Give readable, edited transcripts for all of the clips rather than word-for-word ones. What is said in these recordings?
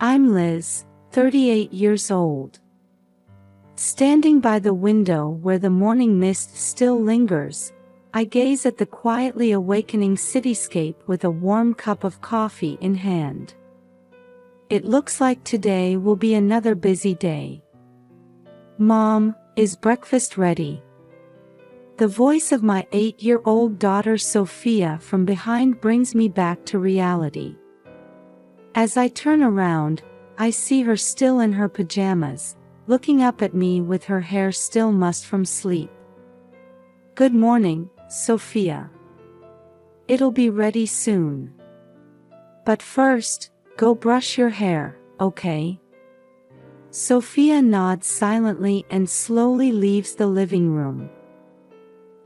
I'm Liz, 38 years old. Standing by the window where the morning mist still lingers, I gaze at the quietly awakening cityscape with a warm cup of coffee in hand. It looks like today will be another busy day. Mom, is breakfast ready? The voice of my 8-year-old daughter Sophia from behind brings me back to reality. As I turn around, I see her still in her pajamas, looking up at me with her hair still mussed from sleep. Good morning, Sophia. It'll be ready soon. But first, go brush your hair, okay? Sophia nods silently and slowly leaves the living room.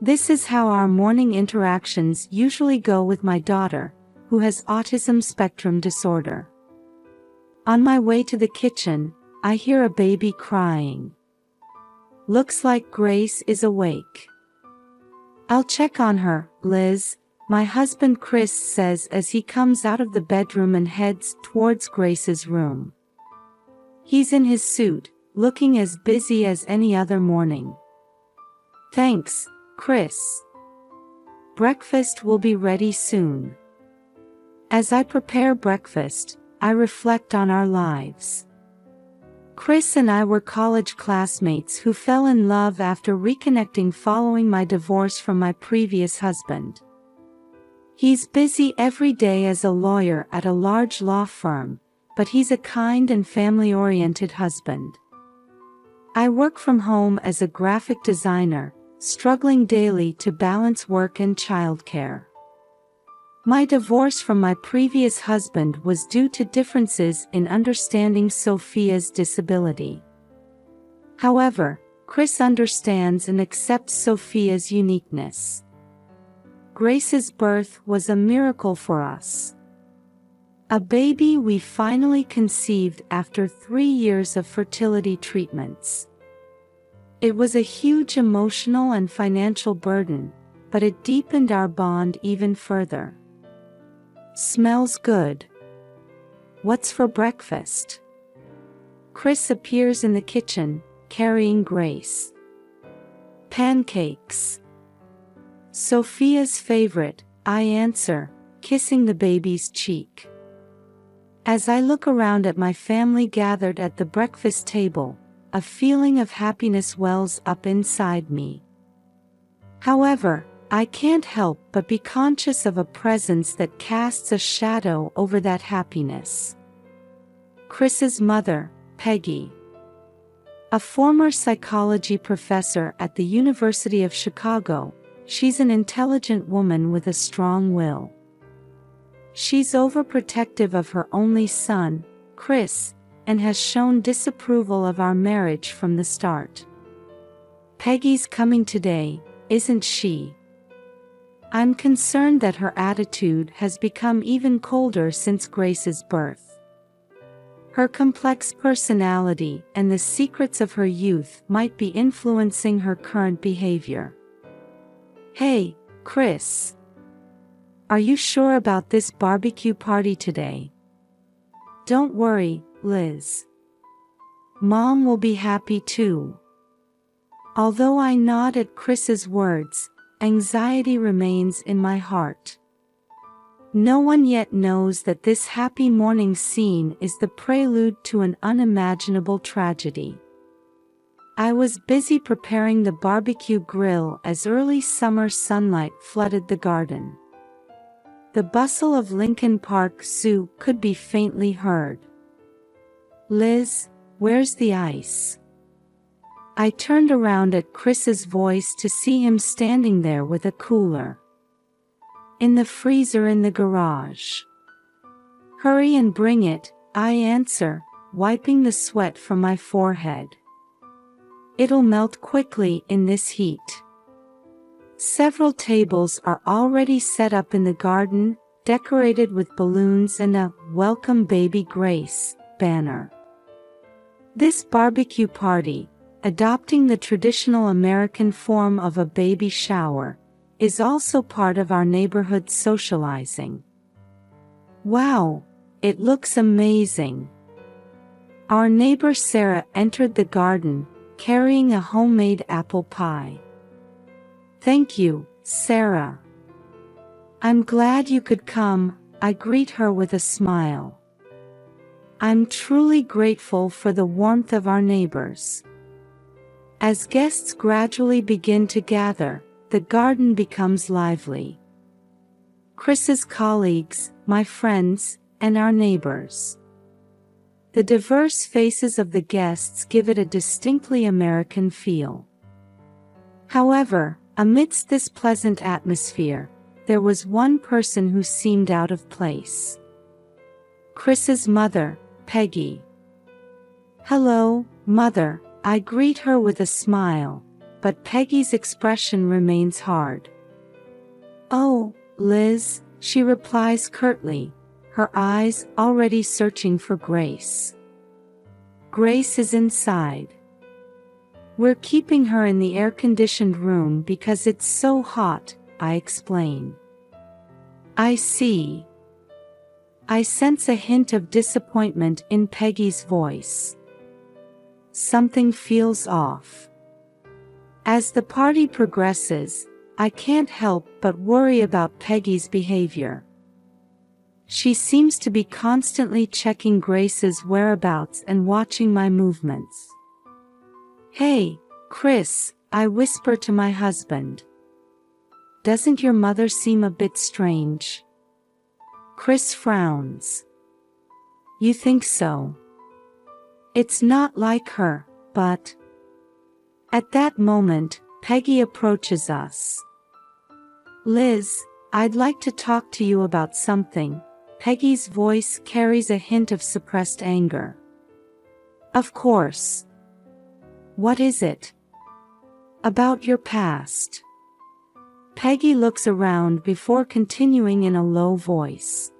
This is how our morning interactions usually go with my daughter, who has autism spectrum disorder. On my way to the kitchen, I hear a baby crying. Looks like Grace is awake. I'll check on her, Liz, my husband Chris says as he comes out of the bedroom and heads towards Grace's room. He's in his suit, looking as busy as any other morning. Thanks, Chris. Breakfast will be ready soon. As I prepare breakfast, I reflect on our lives. Chris and I were college classmates who fell in love after reconnecting following my divorce from my previous husband. He's busy every day as a lawyer at a large law firm, but he's a kind and family-oriented husband. I work from home as a graphic designer, struggling daily to balance work and childcare. My divorce from my previous husband was due to differences in understanding Sophia's disability. However, Chris understands and accepts Sophia's uniqueness. Grace's birth was a miracle for us. A baby we finally conceived after 3 years of fertility treatments. It was a huge emotional and financial burden, but it deepened our bond even further. Smells good. What's for breakfast? Chris appears in the kitchen, carrying Grace. Pancakes. Sophia's favorite, I answer, kissing the baby's cheek. As I look around at my family gathered at the breakfast table, a feeling of happiness wells up inside me. However, I can't help but be conscious of a presence that casts a shadow over that happiness. Chris's mother, Peggy. A former psychology professor at the University of Chicago, she's an intelligent woman with a strong will. She's overprotective of her only son, Chris, and has shown disapproval of our marriage from the start. Peggy's coming today, isn't she? I'm concerned that her attitude has become even colder since Grace's birth. Her complex personality and the secrets of her youth might be influencing her current behavior. Hey, Chris. Are you sure about this barbecue party today? Don't worry, Liz. Mom will be happy too. Although I nod at Chris's words, anxiety remains in my heart. No one yet knows that this happy morning scene is the prelude to an unimaginable tragedy. I was busy preparing the barbecue grill as early summer sunlight flooded the garden. The bustle of Lincoln Park Zoo could be faintly heard. Liz, where's the ice? I turned around at Chris's voice to see him standing there with a cooler. In the freezer in the garage. Hurry and bring it, I answer, wiping the sweat from my forehead. It'll melt quickly in this heat. Several tables are already set up in the garden, decorated with balloons and a "Welcome Baby Grace" banner. This barbecue party, adopting the traditional American form of a baby shower, is also part of our neighborhood socializing. Wow, it looks amazing. Our neighbor Sarah entered the garden, carrying a homemade apple pie. "Thank you, Sarah. I'm glad you could come," I greet her with a smile. I'm truly grateful for the warmth of our neighbors. As guests gradually begin to gather, the garden becomes lively. Chris's colleagues, my friends, and our neighbors. The diverse faces of the guests give it a distinctly American feel. However, amidst this pleasant atmosphere, there was one person who seemed out of place. Chris's mother, Peggy. "Hello, Mother," I greet her with a smile, but Peggy's expression remains hard. "Oh, Liz," she replies curtly, her eyes already searching for Grace. Grace is inside. "We're keeping her in the air-conditioned room because it's so hot," I explain. "I see." I sense a hint of disappointment in Peggy's voice. Something feels off. As the party progresses, I can't help but worry about Peggy's behavior. She seems to be constantly checking Grace's whereabouts and watching my movements. "Hey, Chris," I whisper to my husband. "Doesn't your mother seem a bit strange?" Chris frowns. "You think so? It's not like her, but..." At that moment, Peggy approaches us. "Liz, I'd like to talk to you about something." Peggy's voice carries a hint of suppressed anger. "Of course. What is it?" "About your past." Peggy looks around before continuing in a low voice.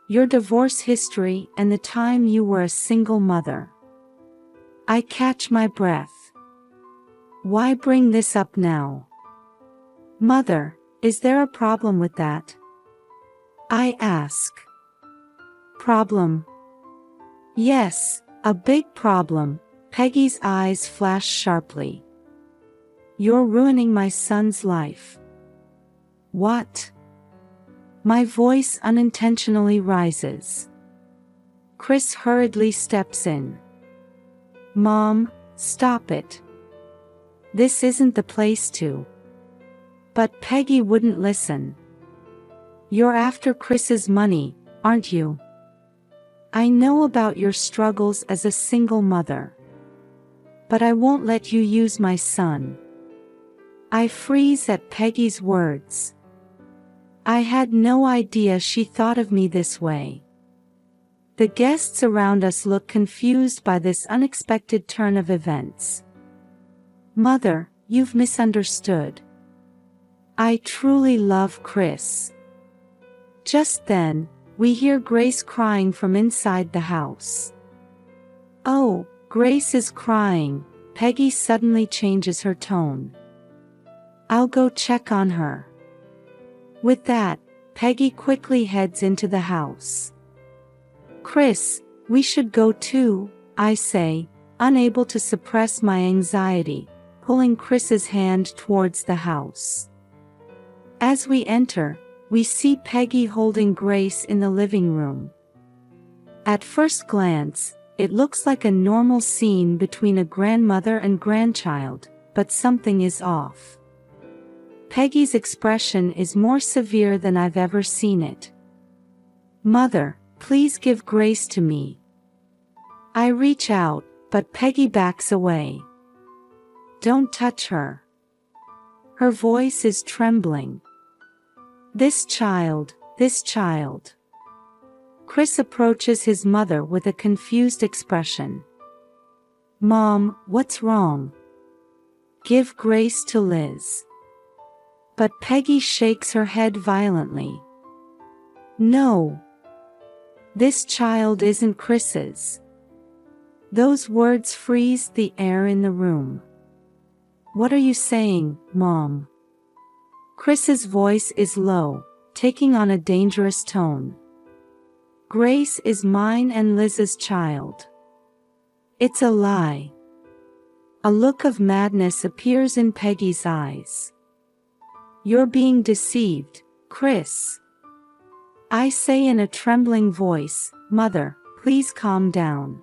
"Your divorce history and the time you were a single mother." I catch my breath. Why bring this up now? "Mother, is there a problem with that?" I ask. "Problem?" "Yes, a big problem." Peggy's eyes flash sharply. "You're ruining my son's life." "What?" My voice unintentionally rises. Chris hurriedly steps in. "Mom, stop it. This isn't the place to." But Peggy wouldn't listen. "You're after Chris's money, aren't you? I know about your struggles as a single mother. But I won't let you use my son." I freeze at Peggy's words. I had no idea she thought of me this way. The guests around us look confused by this unexpected turn of events. "Mother, you've misunderstood. I truly love Chris." Just then, we hear Grace crying from inside the house. "Oh, Grace is crying." Peggy suddenly changes her tone. "I'll go check on her." With that, Peggy quickly heads into the house. "Chris, we should go too," I say, unable to suppress my anxiety, pulling Chris's hand towards the house. As we enter, we see Peggy holding Grace in the living room. At first glance, it looks like a normal scene between a grandmother and grandchild, but something is off. Peggy's expression is more severe than I've ever seen it. "Mother, please give Grace to me." I reach out, but Peggy backs away. "Don't touch her." Her voice is trembling. This child. Chris approaches his mother with a confused expression. "Mom, what's wrong?" "Give Grace to Liz." But Peggy shakes her head violently. "No. This child isn't Chris's." Those words freeze the air in the room. "What are you saying, Mom?" Chris's voice is low, taking on a dangerous tone. "Grace is mine and Liz's child." It's a lie. A look of madness appears in Peggy's eyes. You're being deceived, Chris. I say in a trembling voice, Mother, please calm down.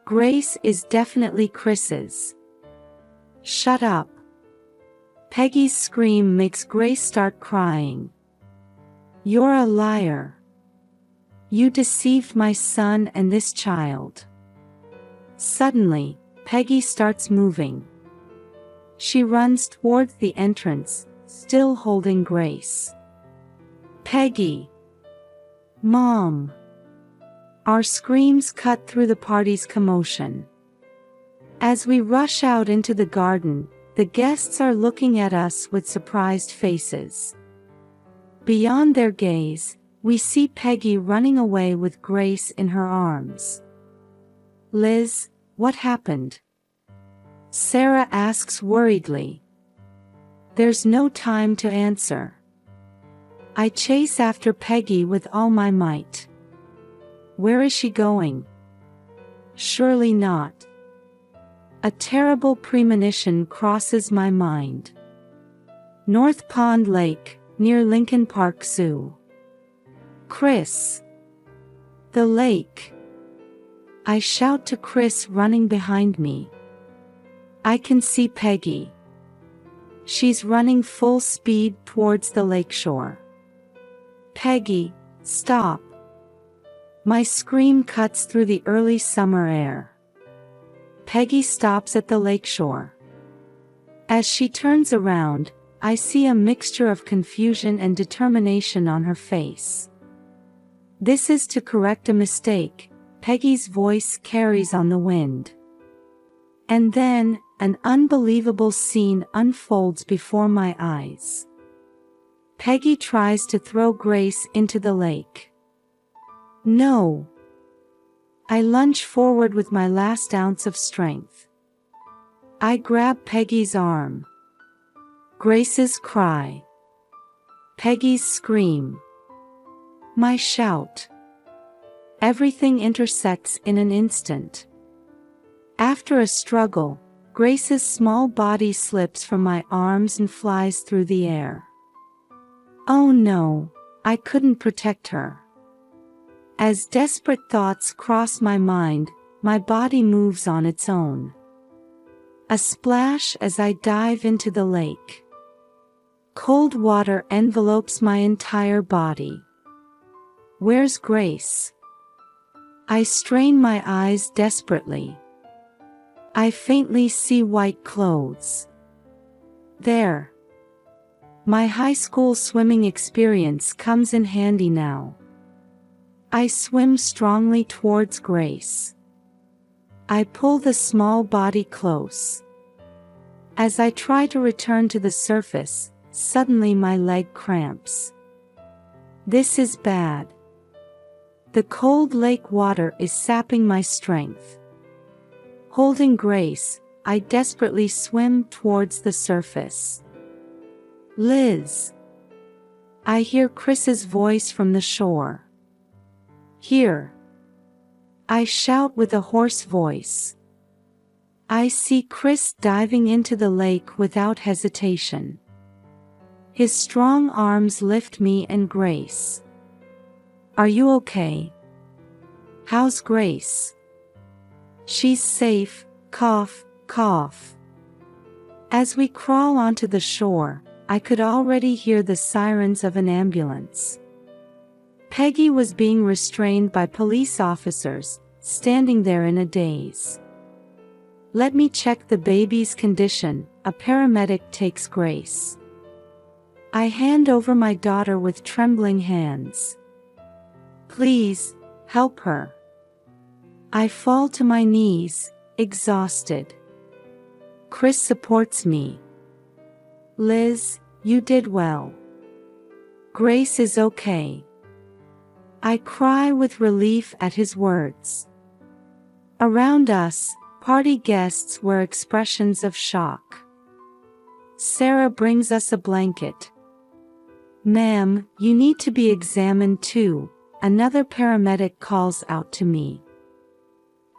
Grace is definitely Chris's. Shut up. Peggy's scream makes Grace start crying. You're a liar. You deceived my son and this child. Suddenly, Peggy starts moving. She runs towards the entrance, still holding Grace. Peggy! Mom! Our screams cut through the party's commotion. As we rush out into the garden, the guests are looking at us with surprised faces. Beyond their gaze, we see Peggy running away with Grace in her arms. Liz, what happened? Sarah asks worriedly. There's no time to answer. I chase after Peggy with all my might. Where is she going? Surely not. A terrible premonition crosses my mind. North Pond Lake, near Lincoln Park Zoo. Chris! The lake! I shout to Chris running behind me. I can see Peggy. She's running full speed towards the lakeshore. Peggy, stop! My scream cuts through the early summer air. Peggy stops at the lakeshore. As she turns around, I see a mixture of confusion and determination on her face. This is to correct a mistake, Peggy's voice carries on the wind. And then, an unbelievable scene unfolds before my eyes. Peggy tries to throw Grace into the lake. No! I lunge forward with my last ounce of strength. I grab Peggy's arm. Grace's cry. Peggy's scream. My shout. Everything intersects in an instant. After a struggle, Grace's small body slips from my arms and flies through the air. Oh no, I couldn't protect her. As desperate thoughts cross my mind, my body moves on its own. A splash as I dive into the lake. Cold water envelopes my entire body. Where's Grace? I strain my eyes desperately. I faintly see white clothes. There. My high school swimming experience comes in handy now. I swim strongly towards Grace. I pull the small body close. As I try to return to the surface, suddenly my leg cramps. This is bad. The cold lake water is sapping my strength. Holding Grace, I desperately swim towards the surface. Liz! I hear Chris's voice from the shore. Here! I shout with a hoarse voice. I see Chris diving into the lake without hesitation. His strong arms lift me and Grace. Are you okay? How's Grace? She's safe, cough, cough. As we crawl onto the shore, I could already hear the sirens of an ambulance. Peggy was being restrained by police officers, standing there in a daze. Let me check the baby's condition, a paramedic takes Grace. I hand over my daughter with trembling hands. Please, help her. I fall to my knees, exhausted. Chris supports me. Liz, you did well. Grace is okay. I cry with relief at his words. Around us, party guests wear expressions of shock. Sarah brings us a blanket. Ma'am, you need to be examined too, another paramedic calls out to me.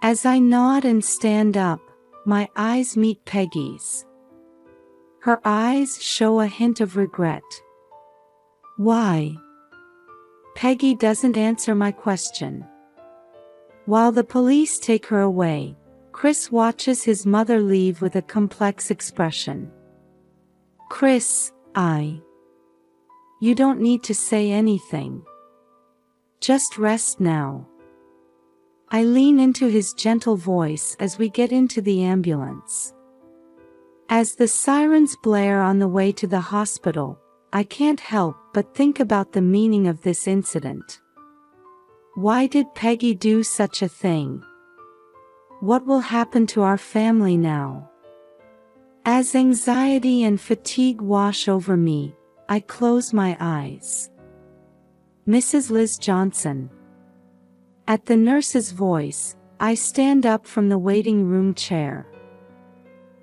As I nod and stand up, my eyes meet Peggy's. Her eyes show a hint of regret. Why? Peggy doesn't answer my question. While the police take her away, Chris watches his mother leave with a complex expression. Chris, You don't need to say anything. Just rest now. I lean into his gentle voice as we get into the ambulance. As the sirens blare on the way to the hospital, I can't help but think about the meaning of this incident. Why did Peggy do such a thing? What will happen to our family now? As anxiety and fatigue wash over me, I close my eyes. Mrs. Liz Johnson. At the nurse's voice, I stand up from the waiting room chair.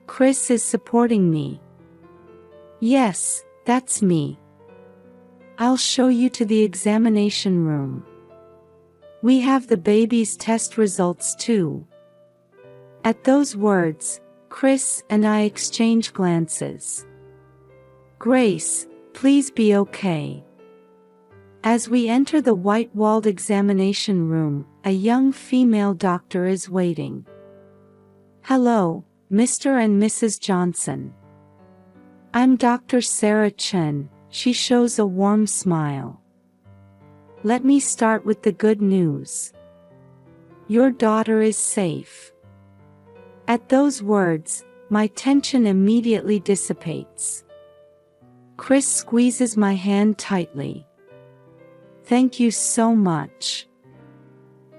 Chris is supporting me. Yes, that's me. I'll show you to the examination room. We have the baby's test results too. At those words, Chris and I exchange glances. Grace, please be okay. As we enter the white-walled examination room, a young female doctor is waiting. Hello, Mr. and Mrs. Johnson. I'm Dr. Sarah Chen. She shows a warm smile. Let me start with the good news. Your daughter is safe. At those words, my tension immediately dissipates. Chris squeezes my hand tightly. Thank you so much.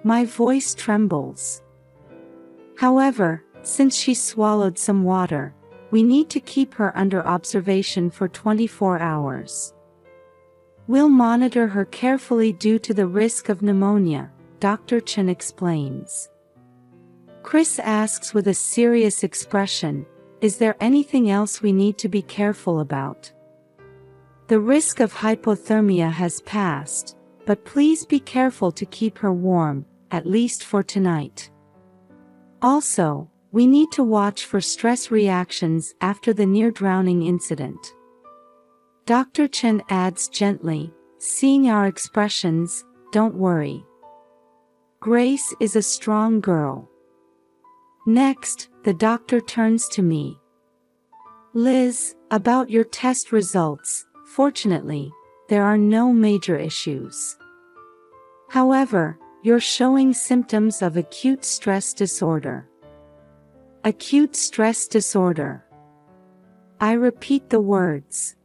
My voice trembles. However, since she swallowed some water, we need to keep her under observation for 24 hours. We'll monitor her carefully due to the risk of pneumonia, Dr. Chen explains. Chris asks with a serious expression, is there anything else we need to be careful about? The risk of hypothermia has passed, but please be careful to keep her warm, at least for tonight. Also, we need to watch for stress reactions after the near-drowning incident. Dr. Chen adds gently, seeing our expressions, don't worry. Grace is a strong girl. Next, the doctor turns to me. Liz, about your test results, fortunately, there are no major issues. However, you're showing symptoms of acute stress disorder. Acute stress disorder. I repeat the words.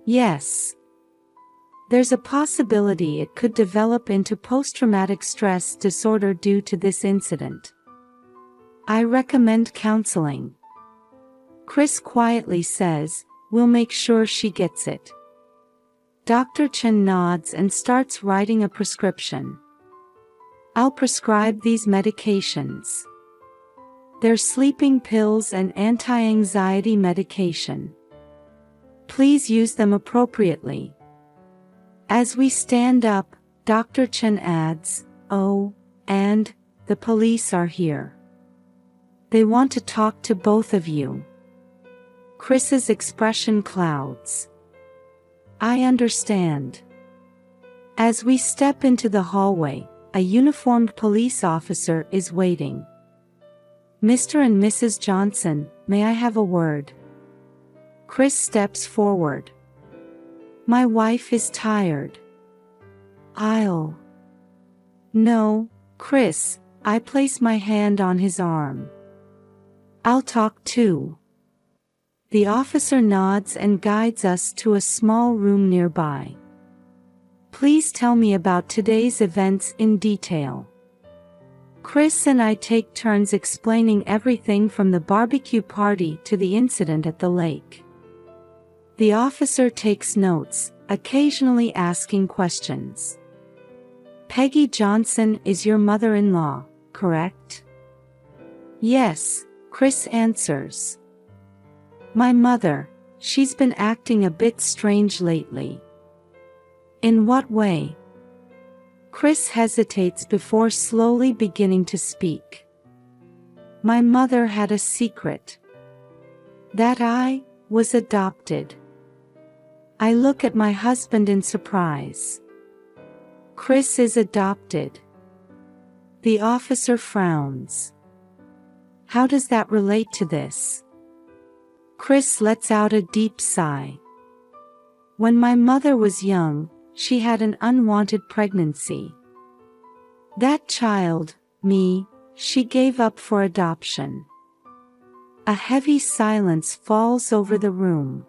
Yes. There's a possibility it could develop into post-traumatic stress disorder due to this incident. I recommend counseling. Chris quietly says, we'll make sure she gets it. Dr. Chen nods and starts writing a prescription. I'll prescribe these medications. They're sleeping pills and anti-anxiety medication. Please use them appropriately. As we stand up, Dr. Chen adds, oh, and the police are here. They want to talk to both of you. Chris's expression clouds. I understand. As we step into the hallway, a uniformed police officer is waiting. Mr. and Mrs. Johnson, may I have a word? Chris steps forward. My wife is tired. No, Chris, I place my hand on his arm. I'll talk too. The officer nods and guides us to a small room nearby. Please tell me about today's events in detail. Chris and I take turns explaining everything from the barbecue party to the incident at the lake. The officer takes notes, occasionally asking questions. Peggy Johnson is your mother-in-law, correct? Yes, Chris answers. My mother, she's been acting a bit strange lately. In what way? Chris hesitates before slowly beginning to speak. My mother had a secret. That I was adopted. I look at my husband in surprise. Chris is adopted. The officer frowns. How does that relate to this? Chris lets out a deep sigh. When my mother was young, she had an unwanted pregnancy. That child, me, she gave up for adoption. A heavy silence falls over the room.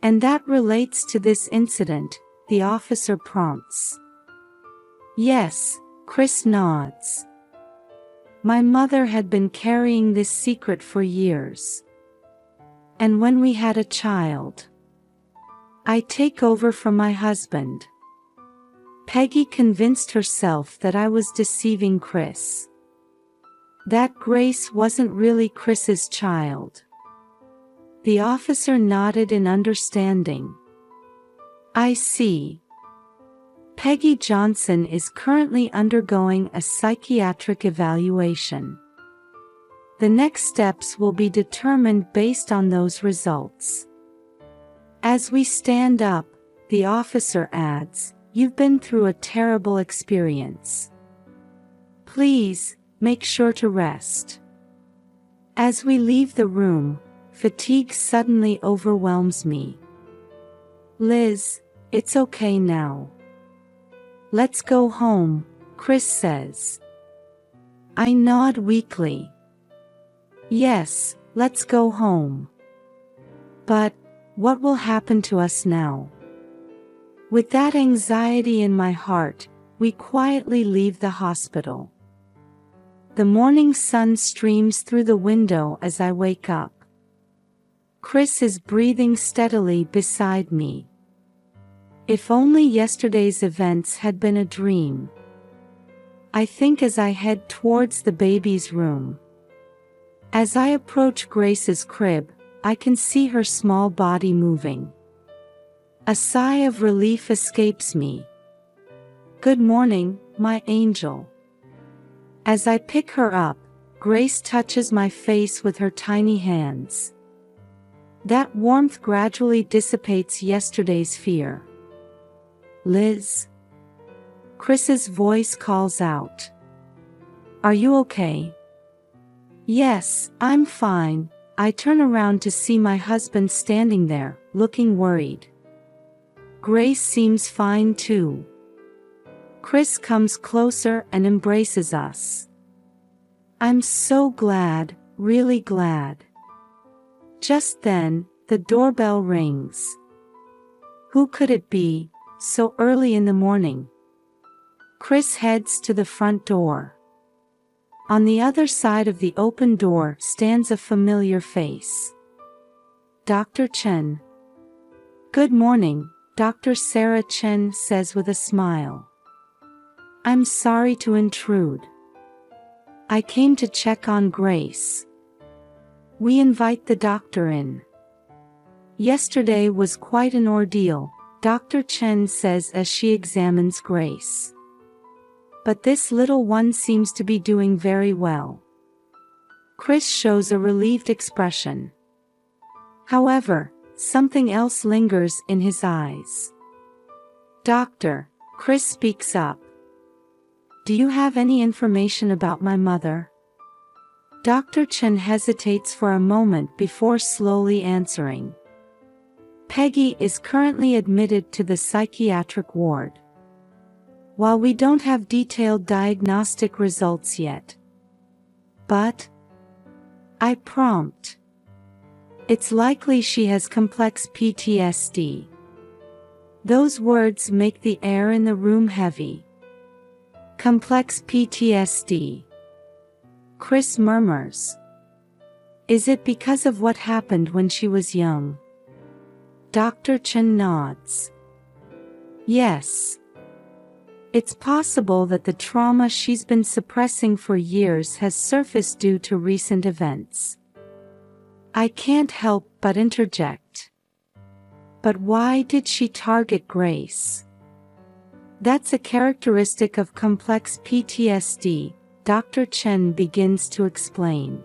And that relates to this incident, the officer prompts. Yes, Chris nods. My mother had been carrying this secret for years. And when we had a child, I take over from my husband. Peggy convinced herself that I was deceiving Chris. That Grace wasn't really Chris's child. The officer nodded in understanding. I see. Peggy Johnson is currently undergoing a psychiatric evaluation. The next steps will be determined based on those results. As we stand up, the officer adds, "You've been through a terrible experience. Please, make sure to rest." As we leave the room, fatigue suddenly overwhelms me. Liz, it's okay now. Let's go home, Chris says. I nod weakly. Yes, let's go home. But, what will happen to us now? With that anxiety in my heart, we quietly leave the hospital. The morning sun streams through the window as I wake up. Chris is breathing steadily beside me. If only yesterday's events had been a dream. I think as I head towards the baby's room. As I approach Grace's crib, I can see her small body moving. A sigh of relief escapes me. Good morning, my angel. As I pick her up, Grace touches my face with her tiny hands. That warmth gradually dissipates yesterday's fear. Liz. Chris's voice calls out. Are you okay? Yes, I'm fine. I turn around to see my husband standing there, looking worried. Grace seems fine too. Chris comes closer and embraces us. I'm so glad, really glad. Just then, the doorbell rings. Who could it be, so early in the morning? Chris heads to the front door. On the other side of the open door stands a familiar face. Dr. Chen. Good morning, Dr. Sarah Chen says with a smile. I'm sorry to intrude. I came to check on Grace. We invite the doctor in. Yesterday was quite an ordeal, Dr. Chen says as she examines Grace. But this little one seems to be doing very well. Chris shows a relieved expression. However, something else lingers in his eyes. Doctor, Chris speaks up. Do you have any information about my mother? Dr. Chen hesitates for a moment before slowly answering. Peggy is currently admitted to the psychiatric ward. While we don't have detailed diagnostic results yet. But I prompt. It's likely she has complex PTSD. Those words make the air in the room heavy. Complex PTSD. Chris murmurs. Is it because of what happened when she was young? Dr. Chen nods. Yes. It's possible that the trauma she's been suppressing for years has surfaced due to recent events. I can't help but interject. But why did she target Grace? That's a characteristic of complex PTSD, Dr. Chen begins to explain.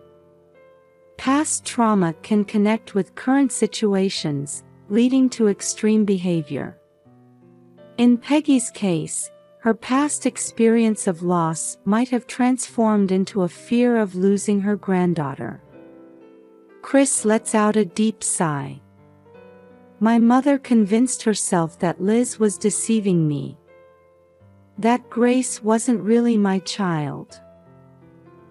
Past trauma can connect with current situations, leading to extreme behavior. In Peggy's case, her past experience of loss might have transformed into a fear of losing her granddaughter. Chris lets out a deep sigh. My mother convinced herself that Liz was deceiving me. That Grace wasn't really my child.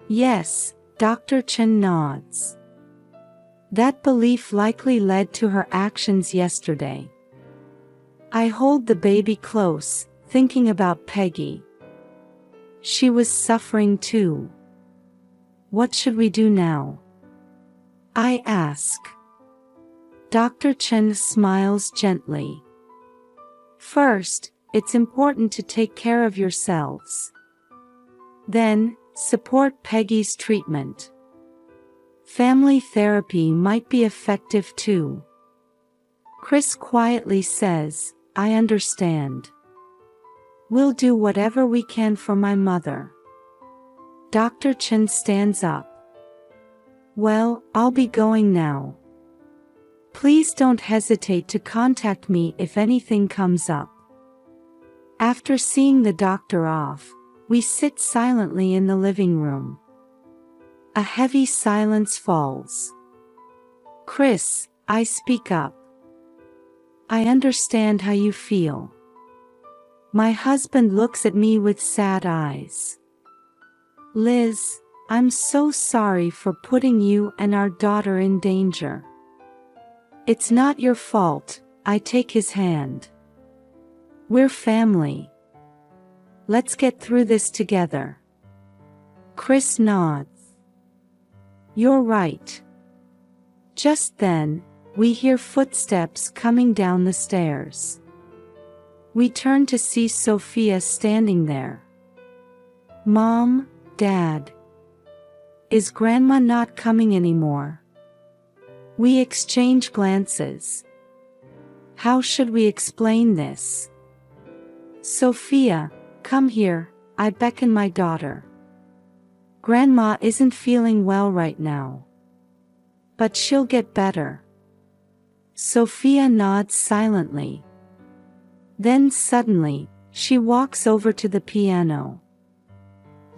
Yes, Dr. Chen nods. That belief likely led to her actions yesterday. I hold the baby close, thinking about Peggy. She was suffering too. What should we do now? I ask. Dr. Chen smiles gently. First, it's important to take care of yourselves. Then, support Peggy's treatment. Family therapy might be effective too. Chris quietly says, I understand. We'll do whatever we can for my mother. Dr. Chen stands up. Well, I'll be going now. Please don't hesitate to contact me if anything comes up. After seeing the doctor off, we sit silently in the living room. A heavy silence falls. Chris, I speak up. I understand how you feel. My husband looks at me with sad eyes. Liz, I'm so sorry for putting you and our daughter in danger. It's not your fault, I take his hand. We're family. Let's get through this together. Chris nods. You're right. Just then, we hear footsteps coming down the stairs. We turn to see Sophia standing there. Mom, Dad. Is Grandma not coming anymore? We exchange glances. How should we explain this? Sophia, come here, I beckon my daughter. Grandma isn't feeling well right now. But she'll get better. Sophia nods silently. Then suddenly, she walks over to the piano.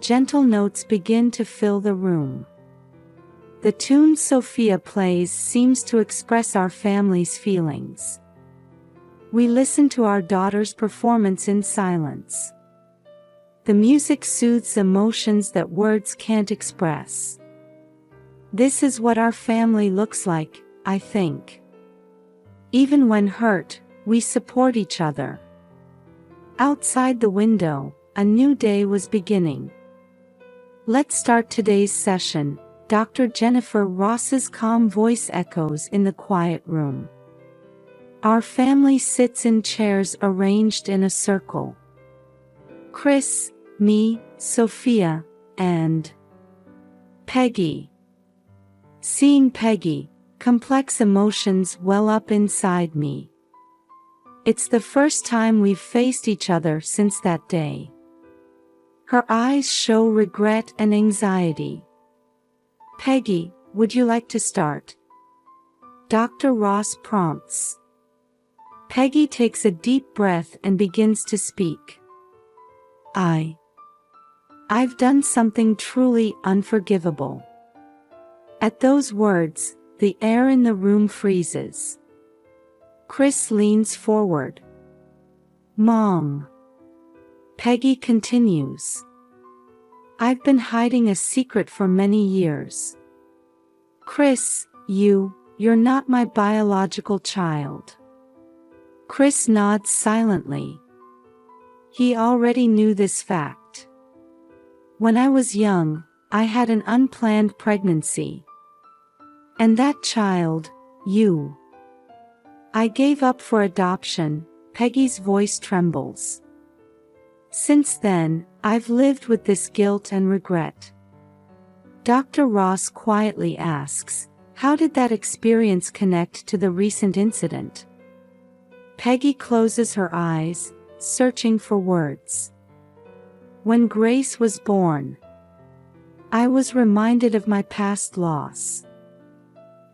Gentle notes begin to fill the room. The tune Sophia plays seems to express our family's feelings. We listen to our daughter's performance in silence. The music soothes emotions that words can't express. This is what our family looks like, I think. Even when hurt, we support each other. Outside the window, a new day was beginning. Let's start today's session. Dr. Jennifer Ross's calm voice echoes in the quiet room. Our family sits in chairs arranged in a circle. Chris, me, Sophia, and Peggy. Seeing Peggy, complex emotions well up inside me. It's the first time we've faced each other since that day. Her eyes show regret and anxiety. Peggy, would you like to start? Dr. Ross prompts. Peggy takes a deep breath and begins to speak. I've done something truly unforgivable. At those words, the air in the room freezes. Chris leans forward. Mom. Peggy continues. I've been hiding a secret for many years. Chris, you're not my biological child. Chris nods silently. He already knew this fact. When I was young, I had an unplanned pregnancy. And that child, you. I gave up for adoption, Peggy's voice trembles. Since then, I've lived with this guilt and regret. Dr. Ross quietly asks, how did that experience connect to the recent incident? Peggy closes her eyes, searching for words. When Grace was born, I was reminded of my past loss.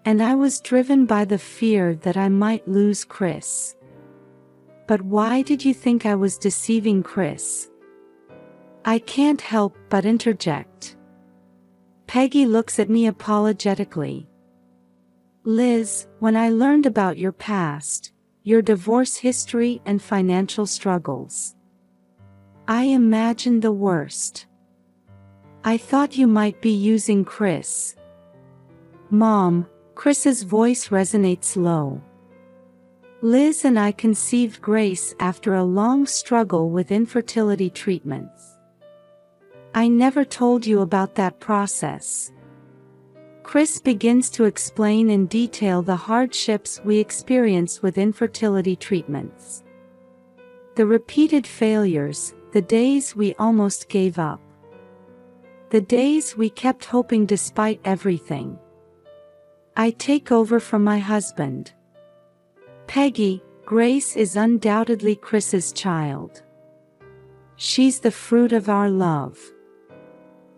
And I was driven by the fear that I might lose Chris. But why did you think I was deceiving Chris? I can't help but interject. Peggy looks at me apologetically. Liz, when I learned about your past, your divorce history and financial struggles, I imagined the worst. I thought you might be using Chris. Mom, Chris's voice resonates low. Liz and I conceived Grace after a long struggle with infertility treatments. I never told you about that process. Chris begins to explain in detail the hardships we experienced with infertility treatments. The repeated failures, the days we almost gave up. The days we kept hoping despite everything. I take over from my husband. Peggy, Grace is undoubtedly Chris's child. She's the fruit of our love.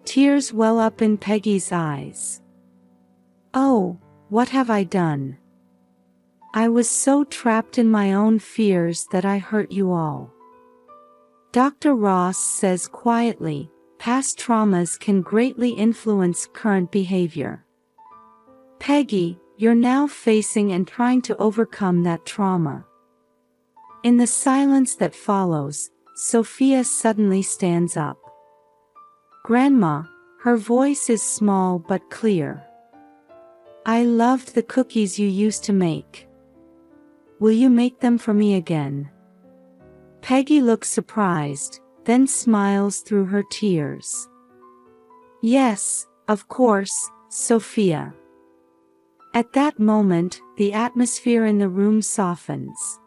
Tears well up in Peggy's eyes. Oh, what have I done? I was so trapped in my own fears that I hurt you all. Dr. Ross says quietly, past traumas can greatly influence current behavior. Peggy, you're now facing and trying to overcome that trauma. In the silence that follows, Sophia suddenly stands up. Grandma, her voice is small but clear. I loved the cookies you used to make. Will you make them for me again? Peggy looks surprised, then smiles through her tears. Yes, of course, Sophia. At that moment, the atmosphere in the room softens.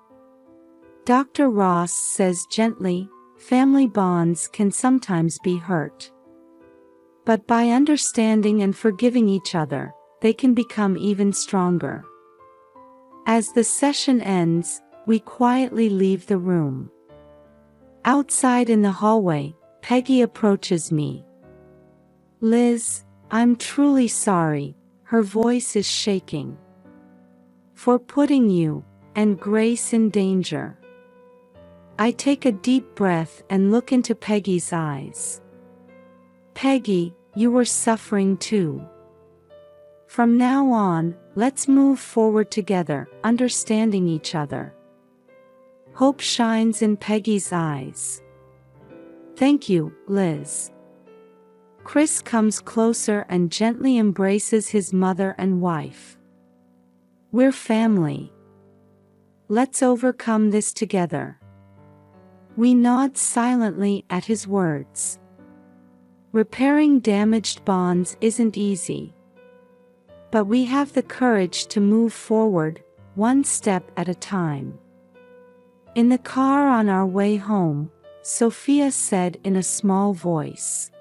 Dr. Ross says gently, family bonds can sometimes be hurt. But by understanding and forgiving each other, they can become even stronger. As the session ends, we quietly leave the room. Outside in the hallway, Peggy approaches me. Liz, I'm truly sorry, her voice is shaking. For putting you and Grace in danger. I take a deep breath and look into Peggy's eyes. Peggy, you were suffering too. From now on, let's move forward together, understanding each other. Hope shines in Peggy's eyes. Thank you, Liz. Chris comes closer and gently embraces his mother and wife. We're family. Let's overcome this together. We nod silently at his words. Repairing damaged bonds isn't easy. But we have the courage to move forward, one step at a time. In the car on our way home, Sophia said in a small voice,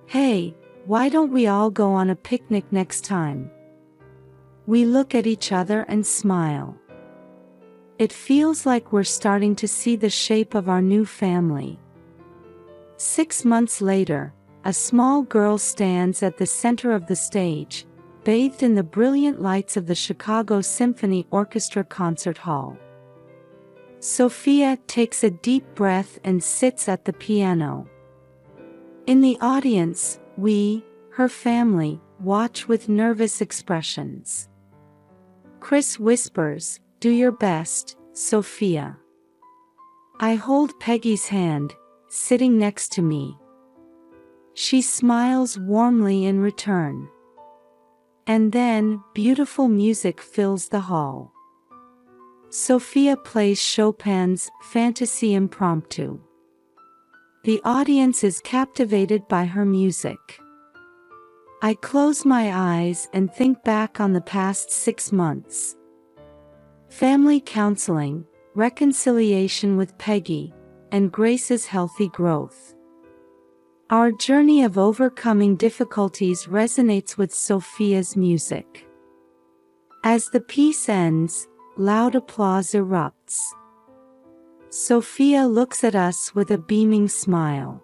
Hey, why don't we all go on a picnic next time? We look at each other and smile. It feels like we're starting to see the shape of our new family. 6 months later, a small girl stands at the center of the stage, bathed in the brilliant lights of the Chicago Symphony Orchestra concert hall. Sophia takes a deep breath and sits at the piano. In the audience, we, her family, watch with nervous expressions. Chris whispers, Do your best, Sophia. I hold Peggy's hand, sitting next to me. She smiles warmly in return. And then, beautiful music fills the hall. Sophia plays Chopin's Fantasy Impromptu. The audience is captivated by her music. I close my eyes and think back on the past 6 months. Family counseling, reconciliation with Peggy, and Grace's healthy growth. Our journey of overcoming difficulties resonates with Sophia's music. As the piece ends, loud applause erupts. Sophia looks at us with a beaming smile.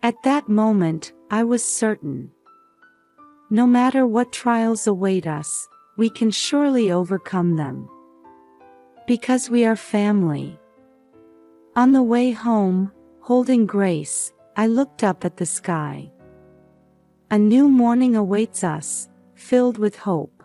At that moment, I was certain. No matter what trials await us, we can surely overcome them. Because we are family. On the way home, holding Grace, I looked up at the sky. A new morning awaits us, filled with hope.